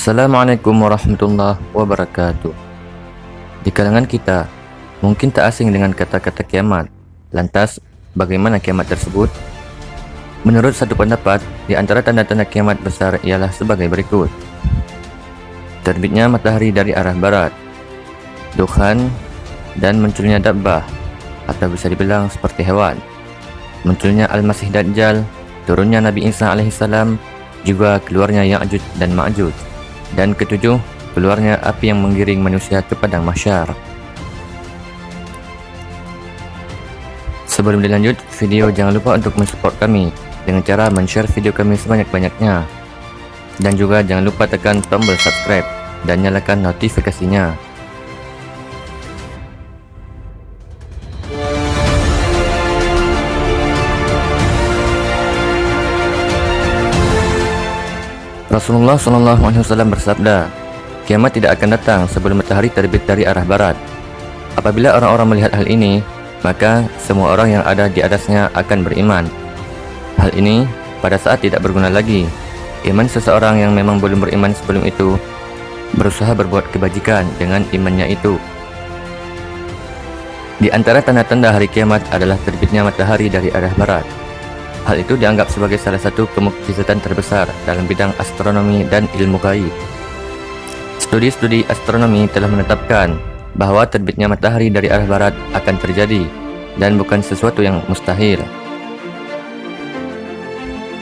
Assalamualaikum warahmatullahi wabarakatuh. Di kalangan kita, mungkin tak asing dengan kata-kata kiamat. Lantas, bagaimana kiamat tersebut? Menurut satu pendapat, di antara tanda-tanda kiamat besar ialah sebagai berikut. Terbitnya matahari dari arah barat, dukhan, dan munculnya dabbah, atau bisa dibilang seperti hewan. Munculnya Al-Masih Dajjal, turunnya Nabi Isa alaihissalam, juga keluarnya Ya'juj dan Ma'juj. Dan ketujuh, keluarnya api yang menggiring manusia ke padang mahsyar. Sebelum dilanjut video, jangan lupa untuk mensupport kami dengan cara men-share video kami sebanyak-banyaknya. Dan juga jangan lupa tekan tombol subscribe dan nyalakan notifikasinya. Rasulullah SAW bersabda, kiamat tidak akan datang sebelum matahari terbit dari arah barat. Apabila orang-orang melihat hal ini, maka semua orang yang ada di atasnya akan beriman. Hal ini pada saat tidak berguna lagi. Iman seseorang yang memang belum beriman sebelum itu berusaha berbuat kebajikan dengan imannya itu. Di antara tanda-tanda hari kiamat adalah terbitnya matahari dari arah barat. Hal itu dianggap sebagai salah satu kemukjizatan terbesar dalam bidang astronomi dan ilmu gaib. Studi-studi astronomi telah menetapkan bahwa terbitnya matahari dari arah barat akan terjadi dan bukan sesuatu yang mustahil.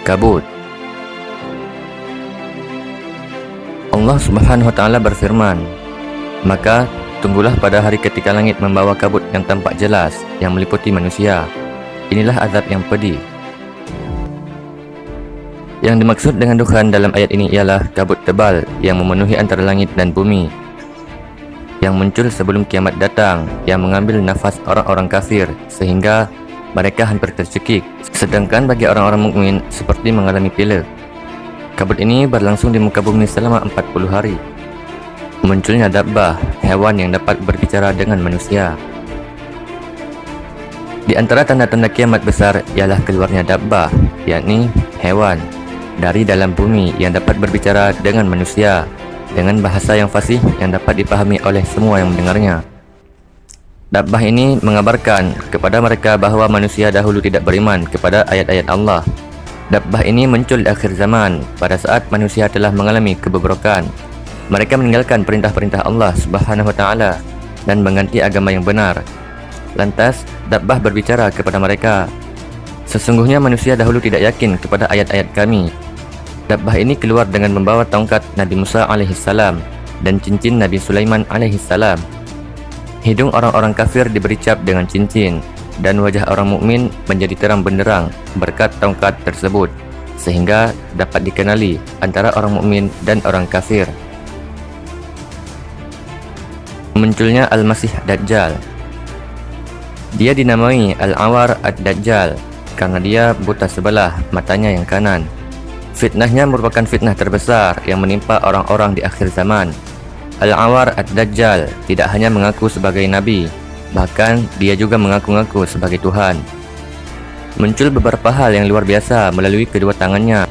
Kabut. Allah Subhanahu wa taala berfirman, "Maka tunggulah pada hari ketika langit membawa kabut yang tampak jelas yang meliputi manusia. Inilah azab yang pedih." Yang dimaksud dengan dukhan dalam ayat ini ialah kabut tebal yang memenuhi antara langit dan bumi, yang muncul sebelum kiamat datang, yang mengambil nafas orang-orang kafir sehingga mereka hampir tercekik, sedangkan bagi orang-orang mukmin seperti mengalami pilek. Kabut ini berlangsung di muka bumi selama 40 hari. Munculnya dabbah, hewan yang dapat berbicara dengan manusia. Di antara tanda-tanda kiamat besar ialah keluarnya dabbah, yakni hewan dari dalam bumi yang dapat berbicara dengan manusia dengan bahasa yang fasih yang dapat dipahami oleh semua yang mendengarnya. Dabbah ini mengabarkan kepada mereka bahawa manusia dahulu tidak beriman kepada ayat-ayat Allah. Dabbah ini muncul di akhir zaman pada saat manusia telah mengalami kebobrokan. Mereka meninggalkan perintah-perintah Allah Subhanahu wa taala dan mengganti agama yang benar. Lantas dabbah berbicara kepada mereka, "Sesungguhnya manusia dahulu tidak yakin kepada ayat-ayat kami." Dabbah ini keluar dengan membawa tongkat Nabi Musa alaihissalam dan cincin Nabi Sulaiman alaihissalam. Hidung orang-orang kafir diberi cap dengan cincin dan wajah orang mukmin menjadi terang benderang berkat tongkat tersebut, sehingga dapat dikenali antara orang mukmin dan orang kafir. Munculnya Al-Masih Dajjal. Dia dinamai Al-Awar Ad-Dajjal karena dia buta sebelah matanya yang kanan. Fitnahnya merupakan fitnah terbesar yang menimpa orang-orang di akhir zaman. Al-Awar Ad-Dajjal tidak hanya mengaku sebagai nabi, bahkan dia juga mengaku-ngaku sebagai Tuhan. Muncul beberapa hal yang luar biasa melalui kedua tangannya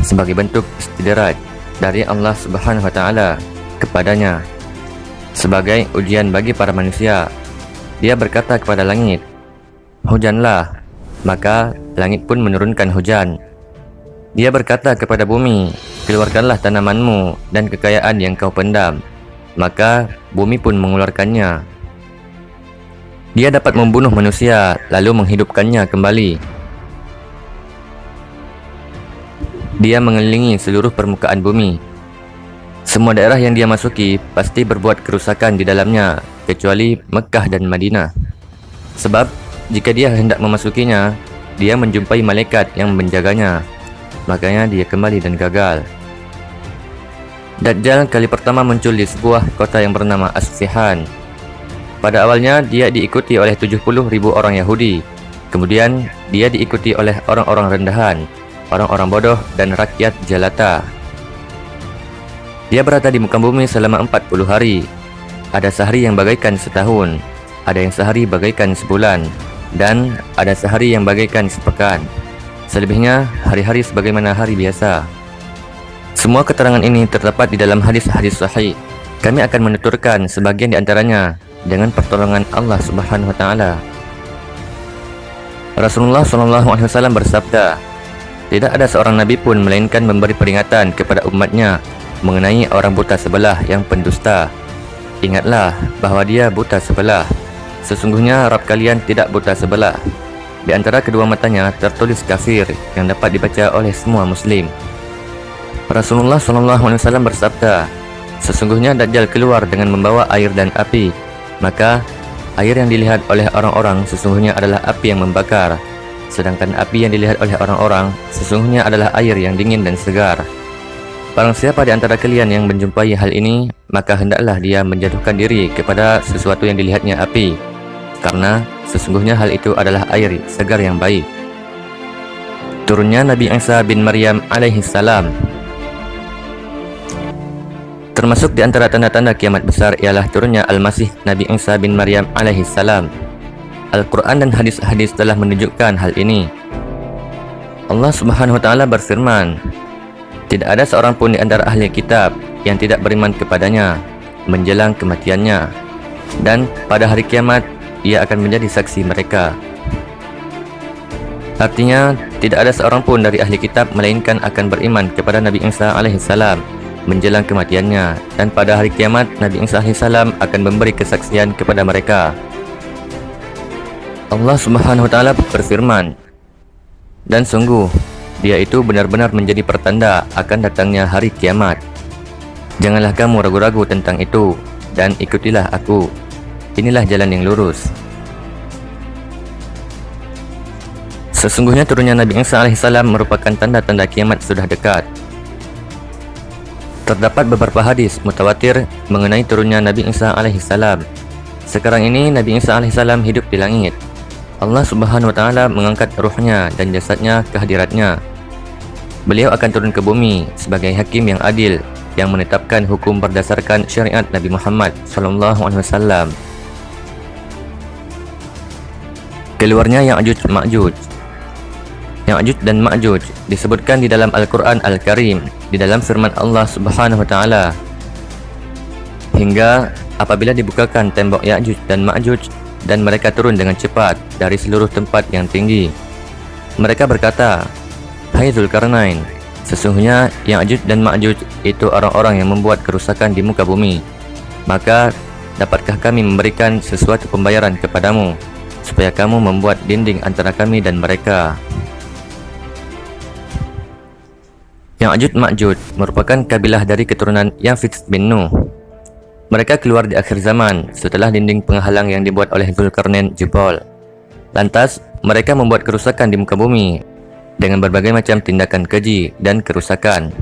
sebagai bentuk istidraj dari Allah Subhanahu wa taala kepadanya sebagai ujian bagi para manusia. Dia berkata kepada langit, "Hujanlah," maka langit pun menurunkan hujan. Dia berkata kepada bumi, "Keluarkanlah tanamanmu dan kekayaan yang kau pendam," maka bumi pun mengeluarkannya. Dia dapat membunuh manusia lalu menghidupkannya kembali. Dia mengelilingi seluruh permukaan bumi. Semua daerah yang dia masuki pasti berbuat kerusakan di dalamnya, kecuali Mekah dan Madinah. Sebab jika dia hendak memasukinya, dia menjumpai malaikat yang menjaganya. Makanya dia kembali dan gagal. Dajjal kali pertama muncul di sebuah kota yang bernama Asfihan. Pada awalnya dia diikuti oleh 70.000 orang Yahudi. Kemudian dia diikuti oleh orang-orang rendahan, orang-orang bodoh dan rakyat jelata. Dia berada di muka bumi selama 40 hari. Ada sehari yang bagaikan setahun, ada yang sehari bagaikan sebulan, dan ada sehari yang bagaikan sepekan. Selebihnya hari-hari sebagaimana hari biasa. Semua keterangan ini terdapat di dalam hadis-hadis sahih. Kami akan menuturkan sebagian di antaranya dengan pertolongan Allah Subhanahu wa taala. Rasulullah SAW bersabda, "Tidak ada seorang nabi pun melainkan memberi peringatan kepada umatnya mengenai orang buta sebelah yang pendusta. Ingatlah bahwa dia buta sebelah. Sesungguhnya Rabb kalian tidak buta sebelah. Di antara kedua matanya tertulis kafir yang dapat dibaca oleh semua muslim." Rasulullah SAW bersabda, "Sesungguhnya Dajjal keluar dengan membawa air dan api. Maka air yang dilihat oleh orang-orang sesungguhnya adalah api yang membakar, sedangkan api yang dilihat oleh orang-orang sesungguhnya adalah air yang dingin dan segar. Barang siapa di antara kalian yang menjumpai hal ini, maka hendaklah dia menjatuhkan diri kepada sesuatu yang dilihatnya api, karena sesungguhnya hal itu adalah air segar yang baik." Turunnya Nabi Isa bin Maryam alaihi salam. Termasuk di antara tanda-tanda kiamat besar ialah turunnya Al-Masih Nabi Isa bin Maryam alaihi salam. Al-Quran dan hadis-hadis telah menunjukkan hal ini. Allah Subhanahu wa taala berfirman, "Tidak ada seorang pun di antara ahli kitab yang tidak beriman kepadanya menjelang kematiannya, dan pada hari kiamat ia akan menjadi saksi mereka." Artinya, tidak ada seorang pun dari ahli kitab melainkan akan beriman kepada Nabi Isa alaihi salam menjelang kematiannya, dan pada hari kiamat Nabi Isa alaihi salam akan memberi kesaksian kepada mereka. Allah Subhanahu wa taala berfirman, "Dan sungguh dia itu benar-benar menjadi pertanda akan datangnya hari kiamat. Janganlah kamu ragu-ragu tentang itu, dan ikutilah aku. Inilah jalan yang lurus." Sesungguhnya turunnya Nabi Isa alaihi salam merupakan tanda-tanda kiamat sudah dekat. Terdapat beberapa hadis mutawatir mengenai turunnya Nabi Isa alaihi salam. Sekarang ini Nabi Isa alaihi salam hidup di langit. Allah Subhanahu wa taala mengangkat ruhnya dan jasadnya ke hadiratnya. Beliau akan turun ke bumi sebagai hakim yang adil yang menetapkan hukum berdasarkan syariat Nabi Muhammad SAW. Keluarnya Ya'juj Ma'juj. Ya'juj dan Ma'juj disebutkan di dalam Al-Quran Al-Karim di dalam firman Allah Subhanahu wa taala, "Hingga apabila dibukakan tembok Ya'juj dan Ma'juj dan mereka turun dengan cepat dari seluruh tempat yang tinggi. Mereka berkata, 'Hai Dzulkarnain, sesungguhnya Ya'juj dan Ma'juj itu orang-orang yang membuat kerusakan di muka bumi. Maka dapatkah kami memberikan sesuatu pembayaran kepadamu supaya kamu membuat dinding antara kami dan mereka?' Ya'juj Ma'juj merupakan kabilah dari keturunan Yafits bin Nuh. Mereka keluar di akhir zaman setelah dinding penghalang yang dibuat oleh Dzulkarnain jebol. Lantas, mereka membuat kerusakan di muka bumi dengan berbagai macam tindakan keji dan kerusakan.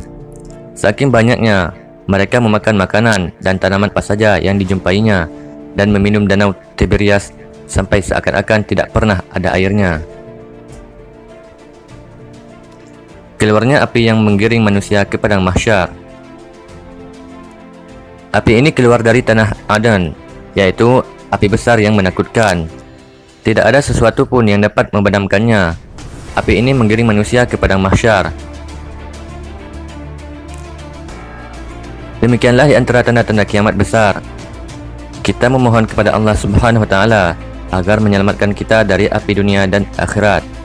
Saking banyaknya, mereka memakan makanan dan tanaman apa saja yang dijumpainya dan meminum danau Tiberias sampai seakan-akan tidak pernah ada airnya. Keluarnya api yang menggiring manusia ke padang mahsyar. Api ini keluar dari tanah Aden, yaitu api besar yang menakutkan. Tidak ada sesuatu pun yang dapat memadamkannya. Api ini menggiring manusia ke padang mahsyar. Demikianlah di antara tanda-tanda kiamat besar. Kita memohon kepada Allah Subhanahu wa taala agar menyelamatkan kita dari api dunia dan akhirat.